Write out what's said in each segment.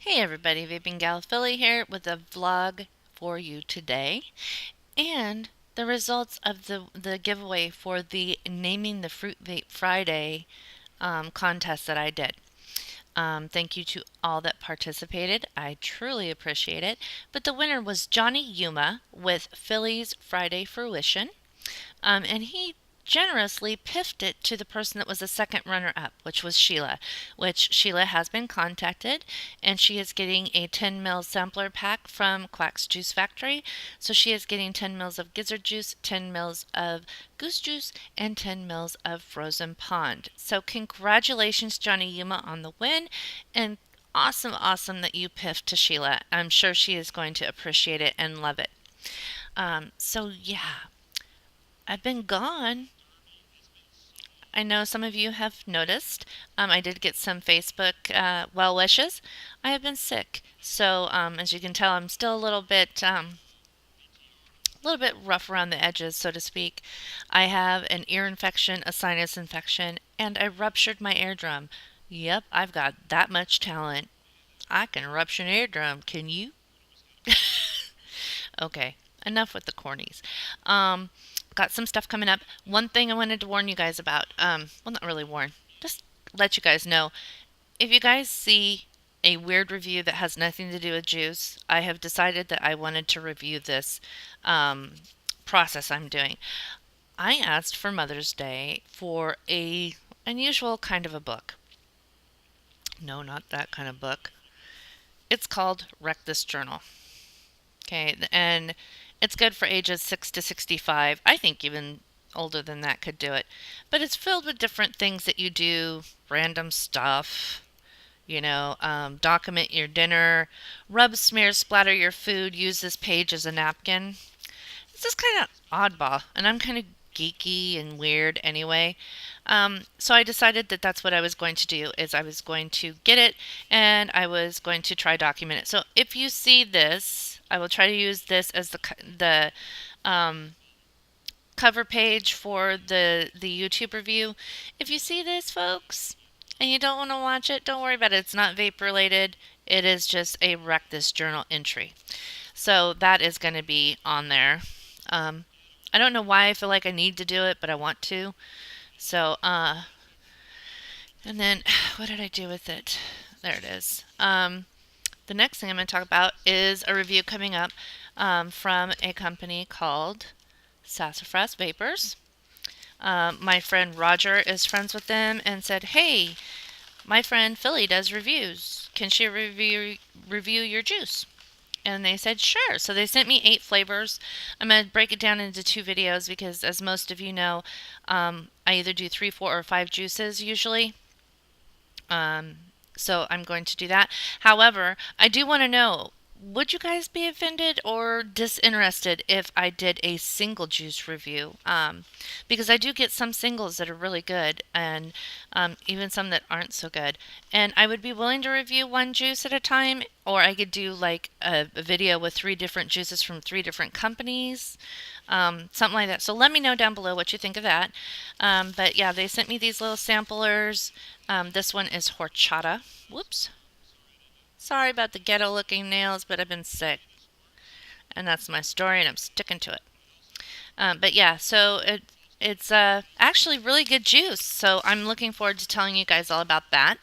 Hey everybody, Vaping Gal Philly here with a vlog for you today and the results of the giveaway for the Naming the Fruit Vape Friday contest that I did. Thank you to all that participated. I truly appreciate it. But the winner was Johnny Yuma with Philly's Friday Fruition. And he generously piffed it to the person that was the second runner up, which was Sheila, which Sheila has been contacted and she is getting a 10 ml sampler pack from Quack's Juice Factory. So she is getting 10 mils of gizzard juice, 10 mils of goose juice, and 10 mils of frozen pond. So congratulations, Johnny Yuma, on the win, and awesome that you piffed to Sheila. I'm sure she is going to appreciate it and love it. So yeah, I've been gone. I know some of you have noticed. I did get some Facebook well wishes. I have been sick, so as you can tell, I'm still a little bit rough around the edges, so to speak. I have an ear infection, a sinus infection, and I ruptured my eardrum. Yep, I've got that much talent. I can rupture an eardrum. Can you? Okay, enough with the cornies. Um, got some stuff coming up. One thing I wanted to warn you guys about. Well, not really warn. Just let you guys know. If you guys see a weird review that has nothing to do with juice, I have decided that I wanted to review this um, process I'm doing. I asked for Mother's Day for a unusual kind of a book. No, not that kind of book. It's called Wreck This Journal. Okay, and it's good for ages 6 to 65. I think even older than that could do it. But it's filled with different things that you do, random stuff, document your dinner, rub, smear, splatter your food, use this page as a napkin. It's just kind of oddball, and I'm kind of geeky and weird anyway. So I decided that that's what I was going to do is I was going to get it and I was going to try document it. So if you see this, I will try to use this as the um, cover page for the YouTube review. If you see this, folks, and you don't want to watch it, don't worry about it. It's not vape related. It is just a Wreck This Journal entry. So that is going to be on there. Um, I don't know why I feel like I need to do it, but I want to. So, and then what did I do with it? There it is. The next thing I'm going to talk about is a review coming up from a company called Sassafras Vapors. My friend Roger is friends with them and said, "Hey, my friend Philly does reviews. Can she review your juice?" And they said, sure. So they sent me 8 flavors. I'm going to break it down into 2 videos because, as most of you know, I either do 3, 4, or 5 juices usually. Um, so I'm going to do that. However, I do want to know, would you guys be offended or disinterested if I did a single juice review? Because I do get some singles that are really good and even some that aren't so good. And I would be willing to review one juice at a time, or I could do like a video with 3 different juices from 3 different companies. Something like that. So let me know down below what you think of that. But yeah, they sent me these little samplers. This one is horchata. Whoops. Sorry about the ghetto looking nails, but I've been sick. And that's my story, and I'm sticking to it. But yeah, so it's actually really good juice. So I'm looking forward to telling you guys all about that.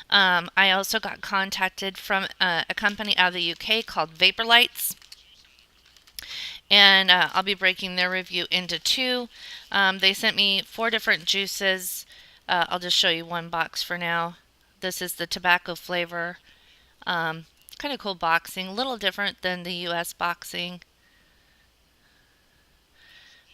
I also got contacted from a company out of the UK called Vapor Lights. And I'll be breaking their review into 2. They sent me 4 different juices. I'll just show you one box for now. This is the tobacco flavor. Kind of cool boxing, a little different than the US boxing.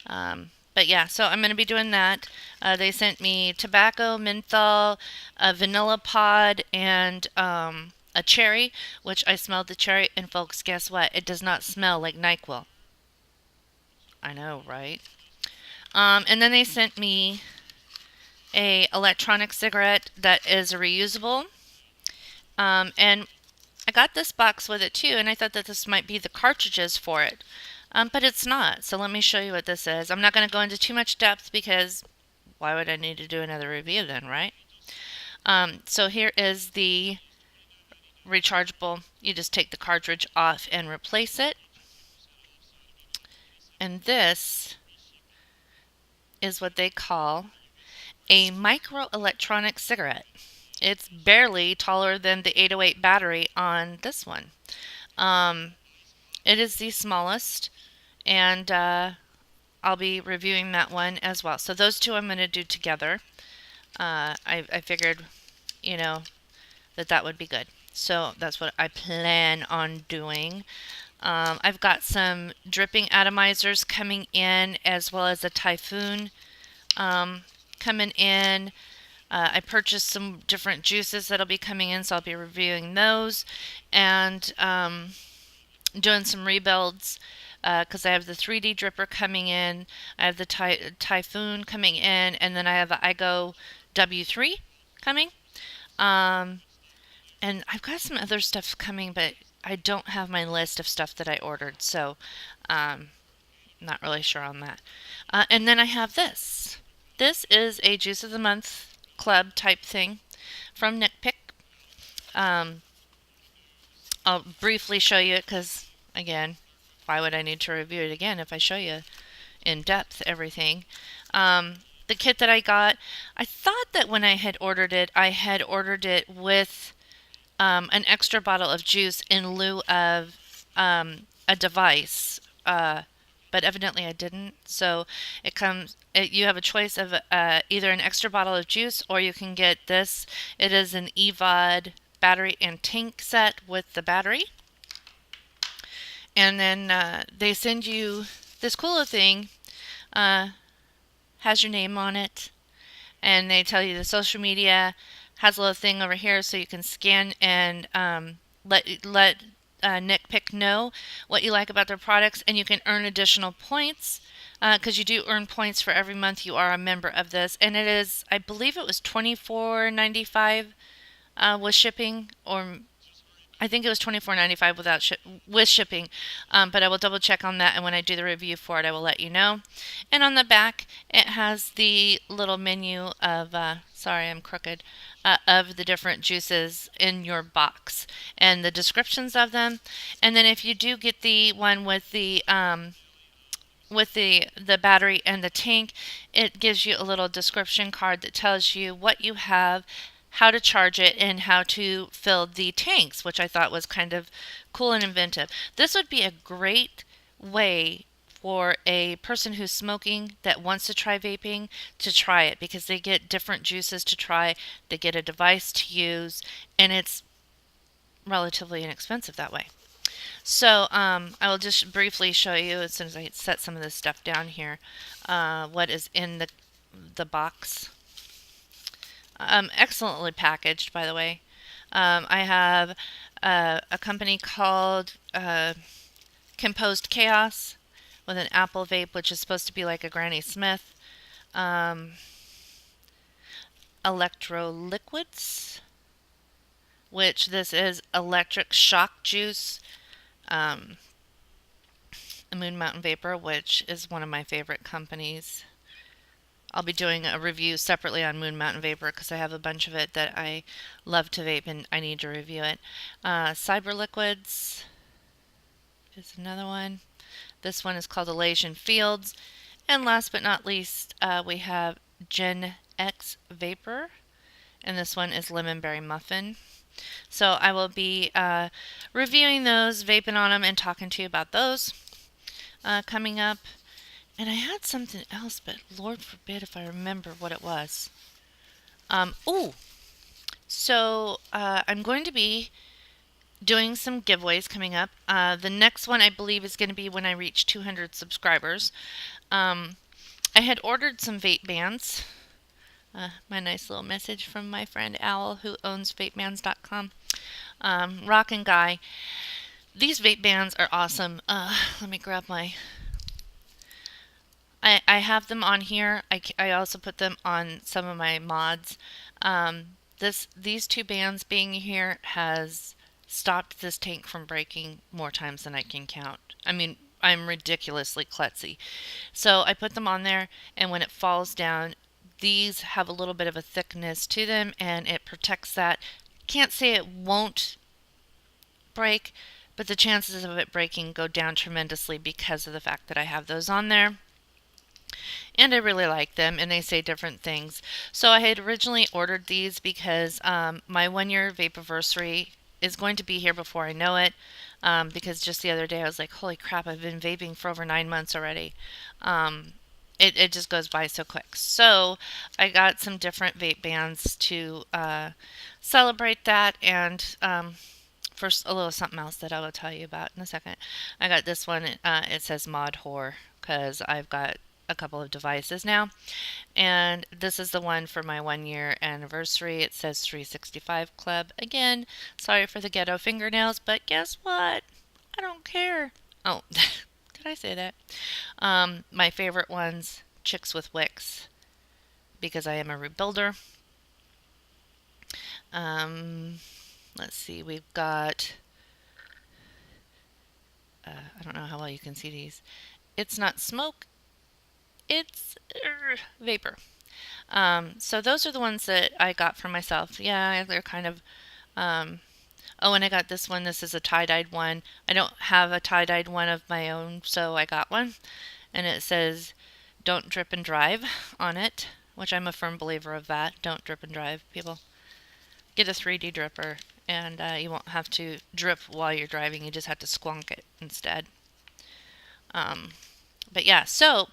But yeah, so I'm going to be doing that. They sent me tobacco, menthol, a vanilla pod, and a cherry, which I smelled the cherry, and folks, guess what? It does not smell like NyQuil. I know, right? And then they sent me a electronic cigarette that is reusable. And I got this box with it too, and I thought that this might be the cartridges for it. But it's not. So let me show you what this is. I'm not going to go into too much depth because why would I need to do another review then, right? So here is the rechargeable. You just take the cartridge off and replace it. And this is what they call a microelectronic cigarette. It's barely taller than the 808 battery on this one. Um, it is the smallest, and I'll be reviewing that one as well. So those two I'm going to do together. I figured, you know, that would be good. So that's what I plan on doing. I've got some dripping atomizers coming in, as well as a Typhoon coming in. I purchased some different juices that'll be coming in, so I'll be reviewing those. And doing some rebuilds because I have the 3D dripper coming in, I have the Typhoon coming in, and then I have the iGo W3 coming. Um, and I've got some other stuff coming, but I don't have my list of stuff that I ordered, so not really sure on that. And then I have this. This is a Juice of the Month club type thing from NickPick. I'll briefly show you it because, again, why would I need to review it again if I show you in depth everything? The kit that I got, I thought that when I had ordered it, I had ordered it with an extra bottle of juice in lieu of a device. But evidently I didn't. So you have a choice of either an extra bottle of juice, or you can get this. It is an EVOD battery and tank set with the battery. And then they send you this cool little thing, has your name on it, and they tell you the social media, has a little thing over here so you can scan and let NickPick know what you like about their products, and you can earn additional points because you do earn points for every month you are a member of this. And it is, I believe it was $24.95 with shipping, or I think it was $24.95 with shipping, but I will double check on that, and when I do the review for it, I will let you know. And on the back, it has the little menu of, sorry, I'm crooked, of the different juices in your box and the descriptions of them. And then if you do get the one with the battery and the tank, it gives you a little description card that tells you what you have, how to charge it, and how to fill the tanks, which I thought was kind of cool and inventive. This would be a great way for a person who's smoking that wants to try vaping to try it, because they get different juices to try, they get a device to use, and it's relatively inexpensive that way. So I will just briefly show you, as soon as I set some of this stuff down here, what is in the box. Excellently packaged, by the way. I have a company called Composed Chaos with an apple vape, which is supposed to be like a Granny Smith. Electro Liquids, which this is electric shock juice. A Moon Mountain Vapor, which is one of my favorite companies. I'll be doing a review separately on Moon Mountain Vapor because I have a bunch of it that I love to vape and I need to review it. Cyber Liquids is another one. This one is called Elasian Fields. And last but not least, we have Gen X Vapor. And this one is Lemon Berry Muffin. So I will be reviewing those, vaping on them, and talking to you about those coming up. And I had something else, but Lord forbid if I remember what it was. So I'm going to be doing some giveaways coming up. The next one I believe is going to be when I reach 200 subscribers. I had ordered some vape bands. My nice little message from my friend Owl, who owns vapebands.com. Rockin' guy. These vape bands are awesome. Let me grab my... I have them on here. I also put them on some of my mods. These two bands being here has stopped this tank from breaking more times than I can count. I mean, I'm ridiculously klutzy. So I put them on there, and when it falls down, these have a little bit of a thickness to them, and it protects that. Can't say it won't break, but the chances of it breaking go down tremendously because of the fact that I have those on there. And I really like them, and they say different things. So I had originally ordered these because my 1 year vapiversary is going to be here before I know it. Because just the other day I was like, holy crap, I've been vaping for over 9 months already. It just goes by so quick. So I got some different vape bands to celebrate that, and first a little something else that I will tell you about in a second. I got this one. It says Mod Whore because I've got a couple of devices now, and this is the one for my 1 year anniversary. It says 365 Club. Again, sorry for the ghetto fingernails, but guess what? I don't care. Oh, did I say that? My favorite ones, Chicks with Wicks, because I am a rebuilder. Let's see, we've got, I don't know how well you can see these. It's not smoke, it's vapor. So those are the ones that I got for myself. Yeah, they're kind of, oh, and I got this one. This is a tie-dyed one. I don't have a tie-dyed one of my own, so I got one. And it says, don't drip and drive on it, which I'm a firm believer of that. Don't drip and drive, people. Get a 3D dripper, and you won't have to drip while you're driving. You just have to squonk it instead. But yeah,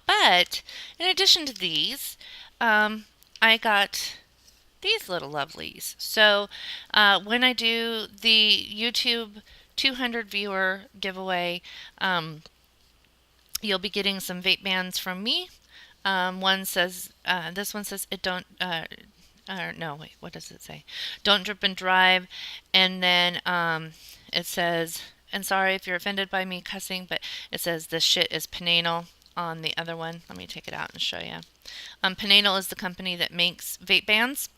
but in addition to these, I got these little lovelies. So when I do the YouTube 200 viewer giveaway, you'll be getting some vape bands from me. One says, this one says, it don't, no, wait, what does it say? Don't drip and drive. And then it says, and sorry if you're offended by me cussing, but it says this shit is Pananal on the other one. Let me take it out and show you. Pananal is the company that makes vape bands,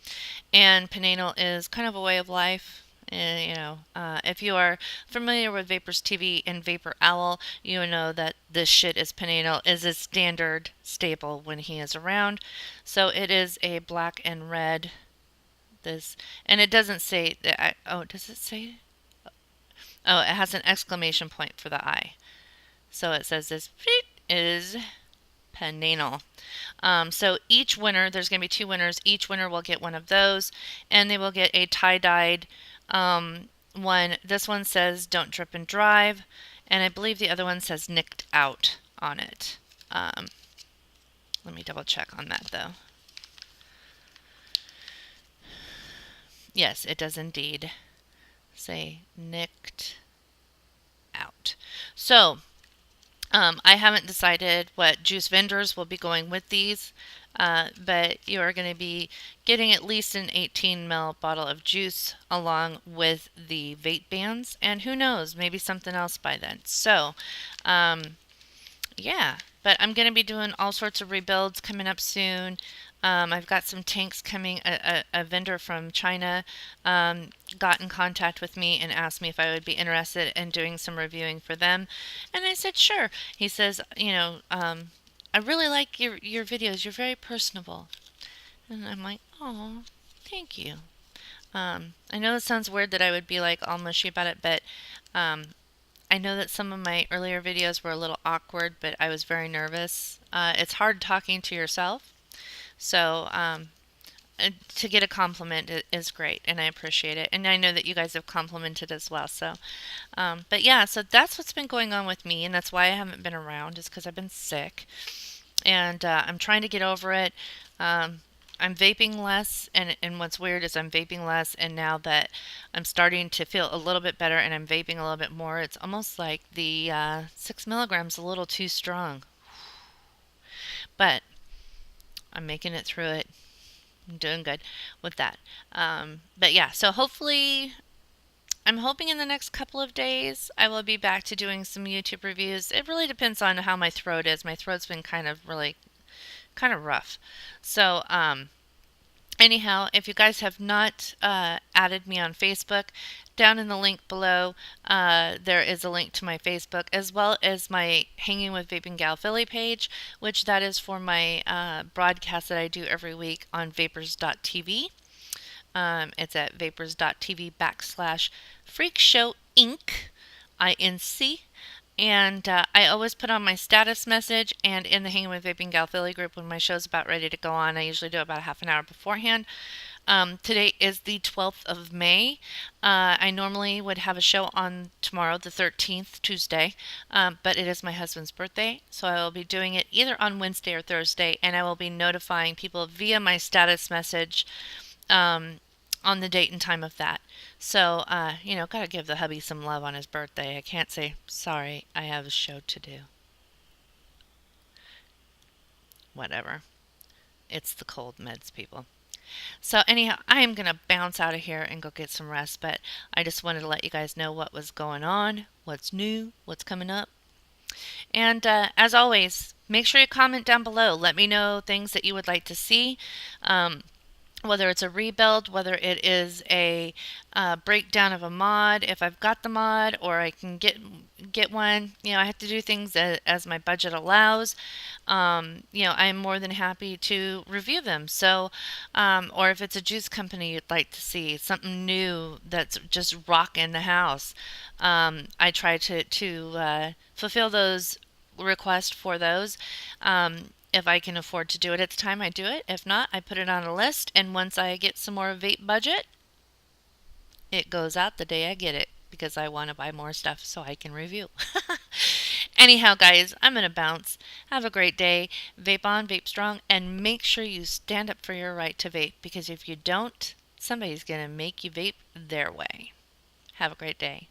and Pananal is kind of a way of life. And, if you are familiar with Vapors TV and Vapor Owl, you know that this shit is Pananal is a standard staple when he is around. So it is a black and red. This, and it doesn't say that. Oh, does it say? Oh, it has an exclamation point for the I. So it says this is Pananal. So each winner, there's going to be 2 winners. Each winner will get one of those, and they will get a tie-dyed one. This one says don't drip and drive, and I believe the other one says nicked out on it. Let me double check on that though. Yes, it does indeed say nicked out. So I haven't decided what juice vendors will be going with these, but you are going to be getting at least an 18 ml bottle of juice along with the vape bands, and who knows, maybe something else by then. So, yeah, but I'm going to be doing all sorts of rebuilds coming up soon. I've got some tanks coming. A vendor from China got in contact with me and asked me if I would be interested in doing some reviewing for them. And I said, sure. He says, I really like your videos. You're very personable. And I'm like, oh, thank you. I know it sounds weird that I would be like all mushy about it, but I know that some of my earlier videos were a little awkward, but I was very nervous. It's hard talking to yourself. So to get a compliment is great, and I appreciate it. And I know that you guys have complimented as well. So, but yeah, so that's what's been going on with me, and that's why I haven't been around, is because I've been sick. And I'm trying to get over it. I'm vaping less, and what's weird is I'm vaping less, and now that I'm starting to feel a little bit better and I'm vaping a little bit more, it's almost like the 6 milligrams a little too strong. But I'm making it through it. I'm doing good with that. But yeah, so hopefully, I'm hoping in the next couple of days I will be back to doing some YouTube reviews. It really depends on how my throat is. My throat's been kind of rough. So, anyhow, if you guys have not added me on Facebook, down in the link below, there is a link to my Facebook, as well as my Hanging with Vaping Gal Philly page, which that is for my broadcast that I do every week on vapors.tv. It's at vapors.tv/freak show Inc. INC. And I always put on my status message and in the Hanging with Vaping Gal Philly group when my show's about ready to go on. I usually do it about a half an hour beforehand. Today is the 12th of May. I normally would have a show on tomorrow, the 13th, Tuesday, but it is my husband's birthday, so I will be doing it either on Wednesday or Thursday, and I will be notifying people via my status message um, on the date and time of that. So, gotta give the hubby some love on his birthday. I can't say, sorry, I have a show to do. Whatever. It's the cold meds, people. So anyhow, I am going to bounce out of here and go get some rest, but I just wanted to let you guys know what was going on, what's new, what's coming up. And as always, make sure you comment down below. Let me know things that you would like to see. Whether it's a rebuild, whether it is a breakdown of a mod, if I've got the mod or I can get one. I have to do things as my budget allows. I'm more than happy to review them. So, or if it's a juice company you'd like to see something new that's just rocking the house, I try to fulfill those requests for those. If I can afford to do it at the time, I do it. If not, I put it on a list, and once I get some more vape budget, it goes out the day I get it because I want to buy more stuff so I can review. Anyhow, guys, I'm going to bounce. Have a great day. Vape on, vape strong, and make sure you stand up for your right to vape because if you don't, somebody's going to make you vape their way. Have a great day.